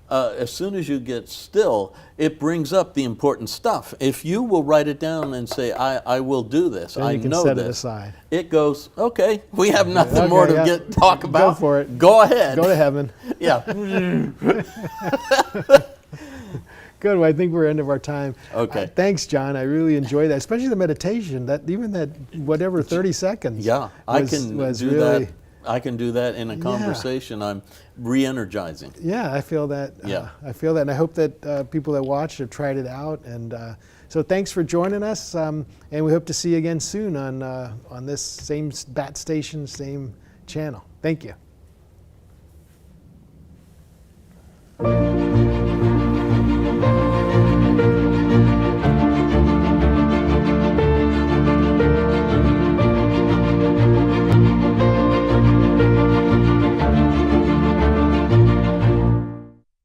as soon as you get still, it brings up the important stuff. If you will write it down and say, I will do this, then I you can know set this, it aside. It goes, okay, we have nothing more to talk about. Go for it. Go ahead. Go to heaven. Yeah. Good. Well, I think we're end of our time. Okay. Thanks, John. I really enjoyed that, especially the meditation. Even that whatever 30 seconds. Yeah, I can do really, that. I can do that in a conversation. I'm re-energizing. Yeah, I feel that. Yeah. I feel that, and I hope that people that watched have tried it out. And so, thanks for joining us, and we hope to see you again soon on this same bat station, same channel. Thank you.